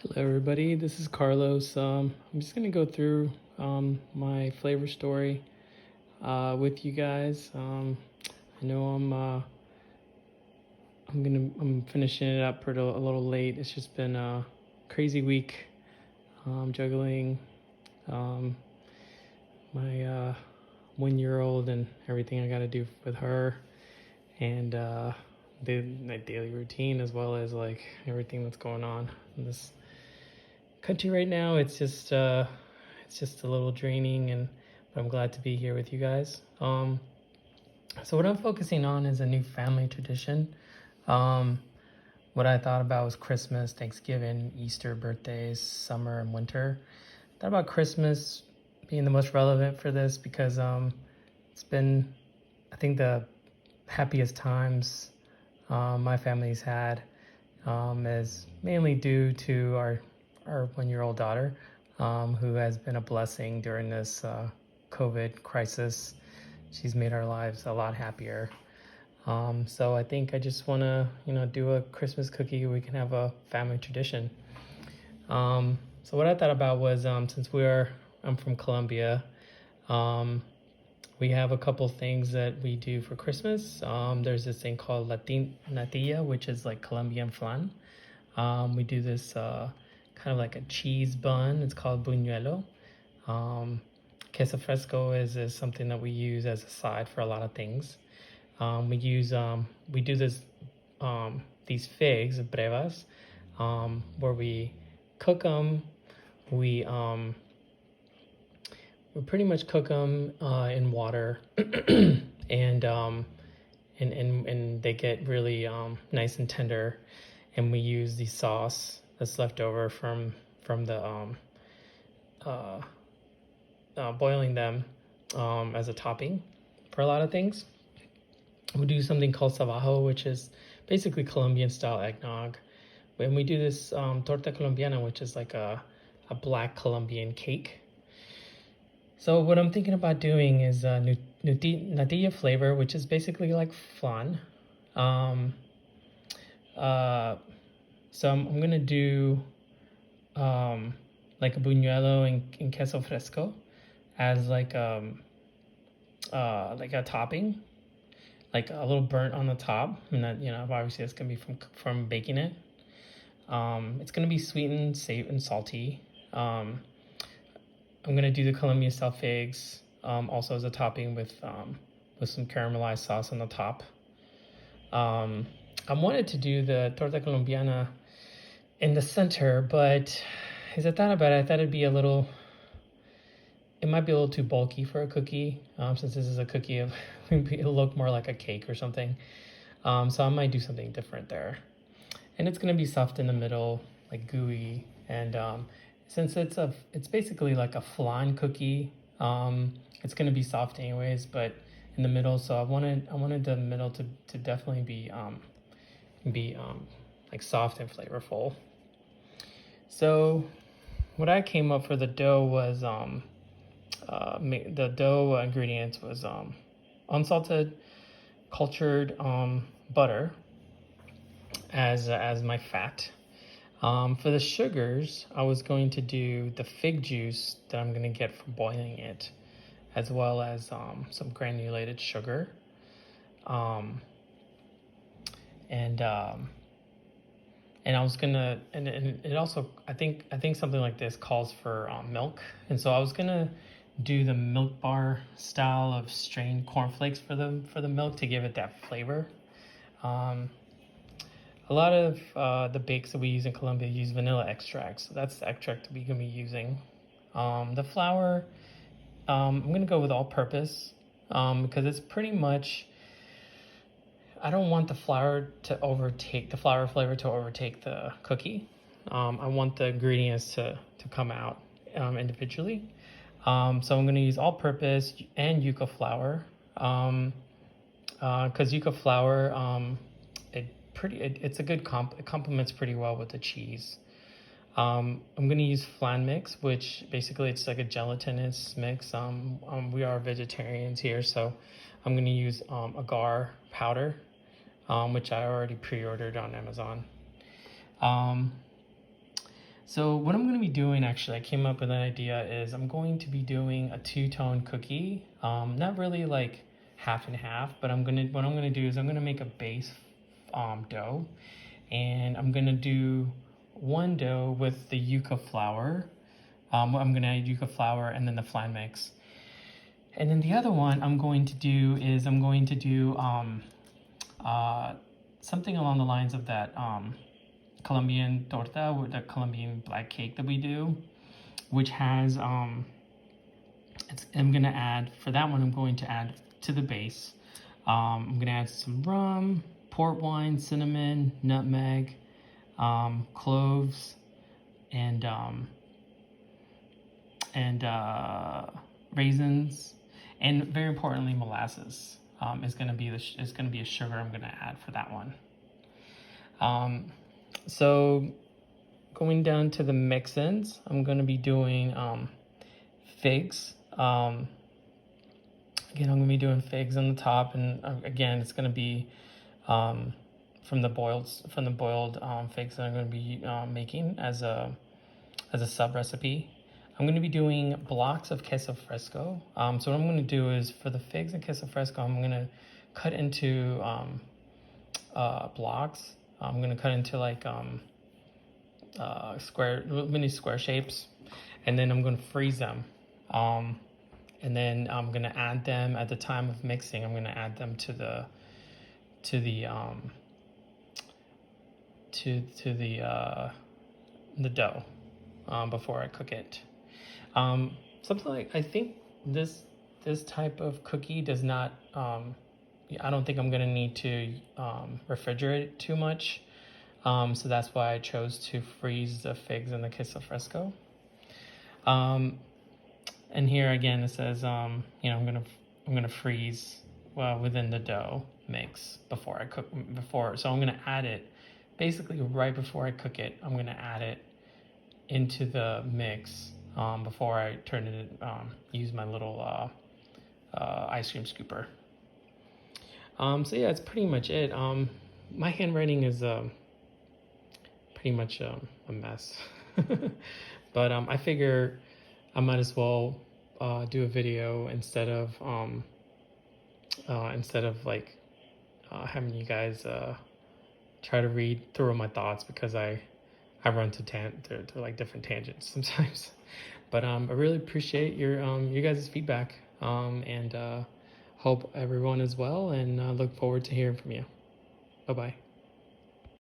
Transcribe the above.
Hello, everybody. This is Carlos. I'm just gonna go through my flavor story with you guys. I know I'm finishing it up a little late. It's just been a crazy week, juggling um, my 1-year-old and everything I got to do with her, and my daily routine, as well as like everything that's going on in this country right now. It's just a little draining, but I'm glad to be here with you guys. So what I'm focusing on is a new family tradition. Um, what I thought about was Christmas, Thanksgiving, Easter, birthdays, summer, and winter. I thought about Christmas being the most relevant for this because it's been, I think, the happiest times my family's had, is mainly due to our 1-year-old daughter, who has been a blessing during this COVID crisis. She's made our lives a lot happier. So I think I just want to, do a Christmas cookie. We can have a family tradition. So what I thought about was, since I'm from Colombia, we have a couple things that we do for Christmas. There's this thing called natilla, which is like Colombian flan. We do this kind of like a cheese bun. It's called buñuelo. Queso fresco is something that we use as a side for a lot of things. We do these figs, brevas, where we cook them. We pretty much cook them in water, and they get really nice and tender. And we use the sauce that's left over from the boiling them as a topping for a lot of things. We do something called sabajo, which is basically Colombian style eggnog. And we do this torta colombiana, which is like a black Colombian cake. So what I'm thinking about doing is natilla flavor, which is basically like flan. So I'm gonna do like a buñuelo and queso fresco as like a topping, like a little burnt on the top, and that, obviously that's gonna be from baking it. It's gonna be sweet and safe and salty. I'm gonna do the Colombian style figs, also as a topping with some caramelized sauce on the top. I wanted to do the torta colombiana in the center, but as I thought about it, I thought it might be a little too bulky for a cookie, since this is a cookie. It'll look more like a cake or something. So I might do something different there. And it's gonna be soft in the middle, like gooey. And since it's basically like a flan cookie, it's gonna be soft anyways, but in the middle. So I wanted the middle to definitely be like soft and flavorful. So what I came up for the dough was the dough ingredients was unsalted cultured butter as my fat. For the sugars, I was going to do the fig juice that I'm going to get from boiling it, as well as some granulated sugar. And I was gonna, and it also, I think something like this calls for milk, and so I was gonna do the milk bar style of strained cornflakes for the milk to give it that flavor. A lot of the bakes that we use in Colombia use vanilla extract, so that's the extract we're gonna be using. The flour, I'm gonna go with all-purpose because it's pretty much. I don't want the flour flavor to overtake the cookie. I want the ingredients to come out individually. So I'm going to use all-purpose and yuca flour, because yuca flour, it's a good it complements pretty well with the cheese. I'm going to use flan mix, which basically it's like a gelatinous mix. We are vegetarians here, so I'm going to use agar powder, which I already pre-ordered on Amazon. So what I'm going to be doing, actually, I came up with an idea, is I'm going to be doing a two-tone cookie. Not really like half and half, but what I'm gonna do is I'm gonna make a base dough, and I'm gonna do one dough with the yucca flour. I'm gonna add yucca flour and then the flan mix. And then the other one I'm going to do is I'm going to do something along the lines of that Colombian torta, or the Colombian black cake that we do, which has I'm gonna add, for that one I'm going to add to the base. I'm gonna add some rum, port wine, cinnamon, nutmeg, cloves, and raisins, and very importantly molasses. Is gonna be a sugar I'm gonna add for that one. So going down to the mix-ins, I'm gonna be doing figs. Again, I'm gonna be doing figs on the top, and again, it's gonna be from the boiled figs that I'm gonna be making as a sub recipe. I'm gonna be doing blocks of queso fresco. So what I'm gonna do is, for the figs and queso fresco, I'm gonna cut into blocks. I'm gonna cut into like mini square shapes, and then I'm gonna freeze them. And then I'm gonna add them at the time of mixing. I'm gonna add them to the dough before I cook it. Something like, I think this type of cookie does not. I don't think I'm gonna need to refrigerate it too much. So that's why I chose to freeze the figs and the queso fresco. And here again it says, I'm gonna freeze within the dough mix before I cook. So I'm gonna add it basically right before I cook it. I'm gonna add it into the mix before I turn it. Use my little ice cream scooper. So yeah, it's pretty much it. My handwriting is pretty much a mess, but I figure I might as well do a video instead of like having you guys try to read through my thoughts, because I run to like different tangents sometimes. But I really appreciate your guys' feedback, and hope everyone is well, and look forward to hearing from you. Bye bye.